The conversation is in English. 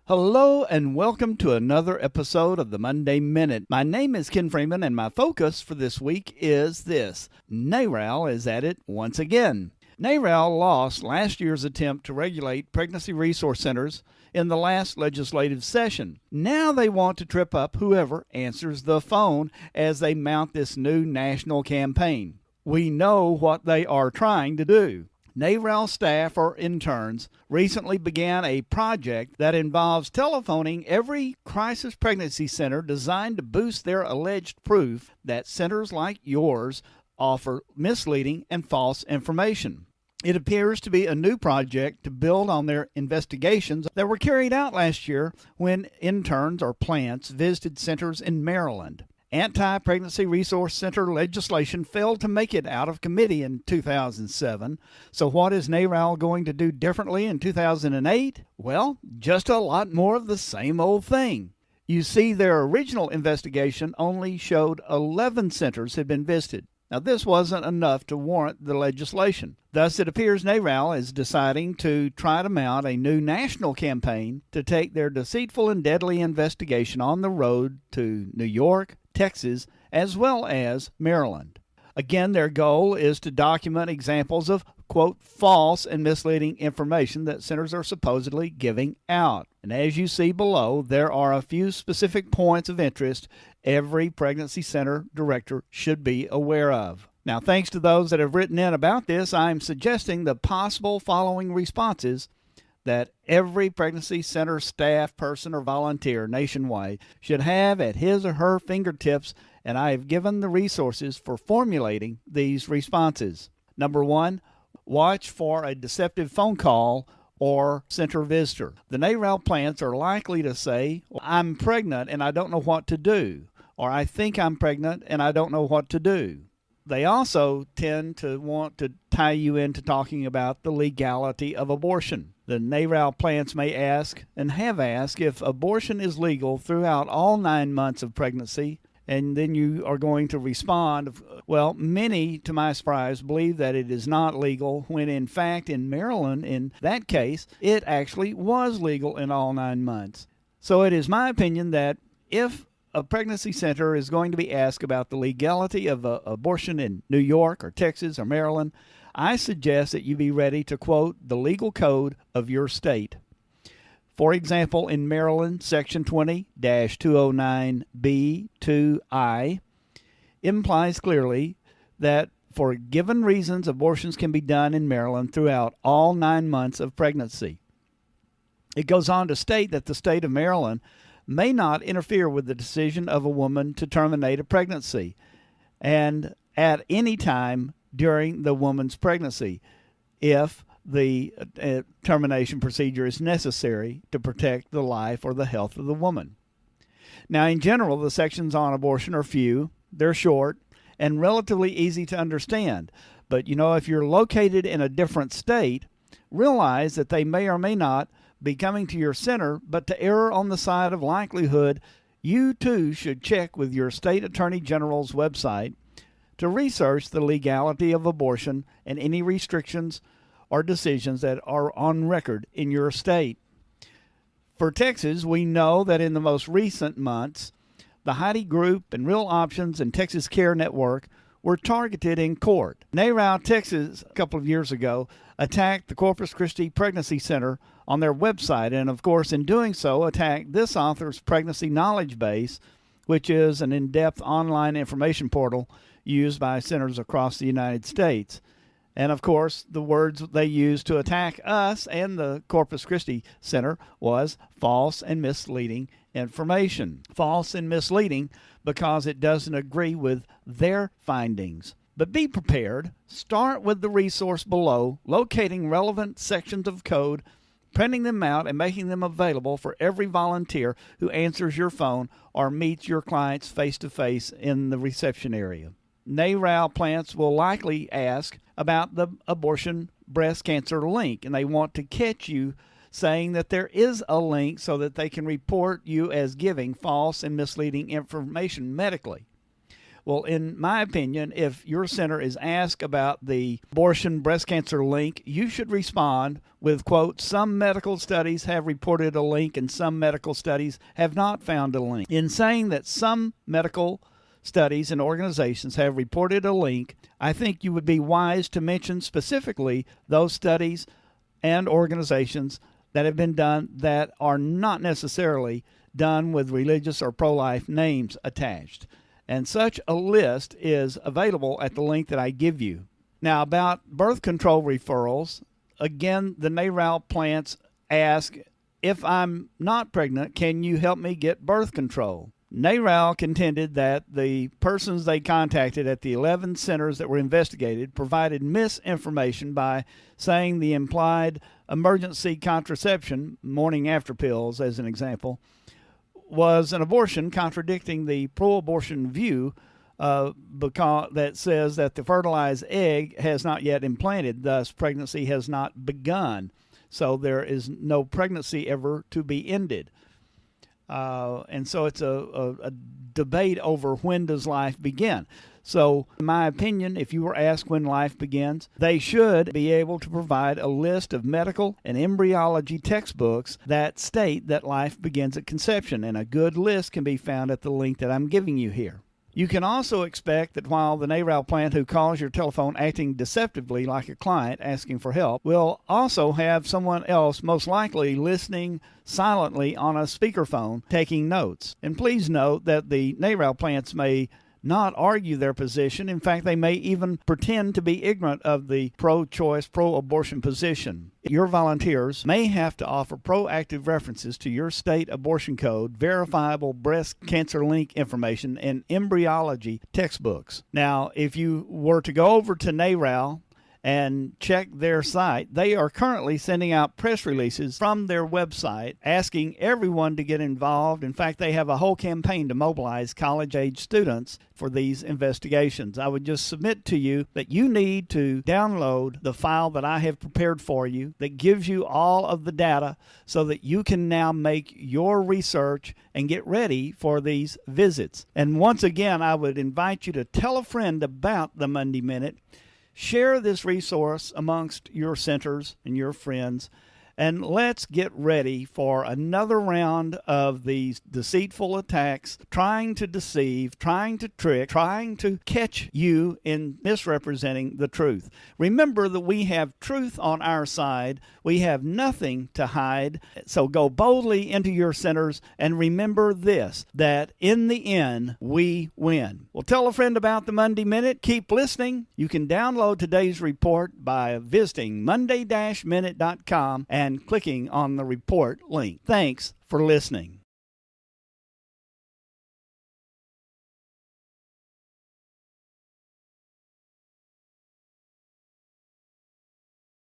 Hello and welcome to another episode of the Monday Minute. My name is Ken Freeman and my focus for this week is this. NARAL is at it once again. NARAL lost last year's attempt to regulate pregnancy resource centers in the last legislative session. Now they want to trip up whoever answers the phone as they mount this new national campaign. We know what they are trying to do. NARAL staff or interns recently began a project that involves telephoning every crisis pregnancy center designed to boost their alleged proof that centers like yours offer misleading and false information. It appears to be a new project to build on their investigations that were carried out last year when interns or plants visited centers in Maryland. Anti-pregnancy resource center legislation failed to make it out of committee in 2007. So what is NARAL going to do differently in 2008? Well, just a lot more of the same old thing. You see, their original investigation only showed 11 centers had been visited. Now, this wasn't enough to warrant the legislation. Thus, it appears NARAL is deciding to try to mount a new national campaign to take their deceitful and deadly investigation on the road to New York, Texas, as well as Maryland. Again, their goal is to document examples of, quote, false and misleading information that centers are supposedly giving out. And as you see below, there are a few specific points of interest every pregnancy center director should be aware of. Now, thanks to those that have written in about this, I'm suggesting the possible following responses that every pregnancy center staff person or volunteer nationwide should have at his or her fingertips, and I have given the resources for formulating these responses. Number one, watch for a deceptive phone call or center visitor. The NARAL plants are likely to say, I'm pregnant and I don't know what to do, or I think I'm pregnant and I don't know what to do. They also tend to want to tie you into talking about the legality of abortion. The NARAL plants may ask, and have asked, if abortion is legal throughout all 9 months of pregnancy, and then you are going to respond, well, many, to my surprise, believe that it is not legal, when in fact in Maryland, in that case, it actually was legal in all 9 months. So it is my opinion that if a pregnancy center is going to be asked about the legality of abortion in New York or Texas or Maryland, I suggest that you be ready to quote the legal code of your state. For example, in Maryland, Section 20-209B2I implies clearly that for given reasons, abortions can be done in Maryland throughout all 9 months of pregnancy. It goes on to state that the state of Maryland may not interfere with the decision of a woman to terminate a pregnancy and at any time during the woman's pregnancy if the termination procedure is necessary to protect the life or the health of the woman. Now, in general, the sections on abortion are few, they're short, and relatively easy to understand. But, if you're located in a different state, realize that they may or may not be coming to your center, but to err on the side of likelihood, you too should check with your state attorney general's website to research the legality of abortion and any restrictions or decisions that are on record in your state. For Texas, we know that in the most recent months, the Heidi Group and Real Options and Texas Care Network were targeted in court. NARAL Texas, a couple of years ago, attacked the Corpus Christi Pregnancy Center on their website, and of course, in doing so, attacked this author's pregnancy knowledge base, which is an in-depth online information portal used by centers across the United States. And of course, the words they used to attack us and the Corpus Christi Center was false and misleading information. False and misleading because it doesn't agree with their findings. But be prepared. Start with the resource below, locating relevant sections of code, printing them out, and making them available for every volunteer who answers your phone or meets your clients face-to-face in the reception area. NARAL plants will likely ask about the abortion breast cancer link, and they want to catch you saying that there is a link so that they can report you as giving false and misleading information medically. Well, in my opinion, if your center is asked about the abortion breast cancer link, you should respond with, quote, some medical studies have reported a link and some medical studies have not found a link. In saying that some medical studies and organizations have reported a link, I think you would be wise to mention specifically those studies and organizations that have been done that are not necessarily done with religious or pro-life names attached. And such a list is available at the link that I give you. Now, about birth control referrals, again, the NARAL plants ask, if I'm not pregnant, can you help me get birth control? NARAL contended that the persons they contacted at the 11 centers that were investigated provided misinformation by saying the implied emergency contraception, morning after pills as an example, was an abortion, contradicting the pro-abortion view because that says that the fertilized egg has not yet implanted, thus pregnancy has not begun. So there is no pregnancy ever to be ended. And so it's a debate over when does life begin. So, in my opinion, if you were asked when life begins, they should be able to provide a list of medical and embryology textbooks that state that life begins at conception, and a good list can be found at the link that I'm giving you here. You can also expect that while the NARAL plant who calls your telephone acting deceptively like a client asking for help will also have someone else most likely listening silently on a speakerphone taking notes. And please note that the NARAL plants may not argue their position. In fact, they may even pretend to be ignorant of the pro-choice, pro-abortion position. Your volunteers may have to offer proactive references to your state abortion code, verifiable breast cancer link information, and embryology textbooks. Now, if you were to go over to NARAL and check their site, they are currently sending out press releases from their website asking everyone to get involved. In fact, they have a whole campaign to mobilize college-age students for these investigations. I would just submit to you that you need to download the file that I have prepared for you that gives you all of the data so that you can now make your research and get ready for these visits. And once again, I would invite you to tell a friend about the Monday Minute. Share this resource amongst your centers and your friends, and let's get ready for another round of these deceitful attacks, trying to deceive, trying to trick, trying to catch you in misrepresenting the truth. Remember that we have truth on our side. We have nothing to hide. So go boldly into your centers and remember this, that in the end, we win. Well, tell a friend about the Monday Minute. Keep listening. You can download today's report by visiting monday-minute.com and clicking on the report link. Thanks for listening.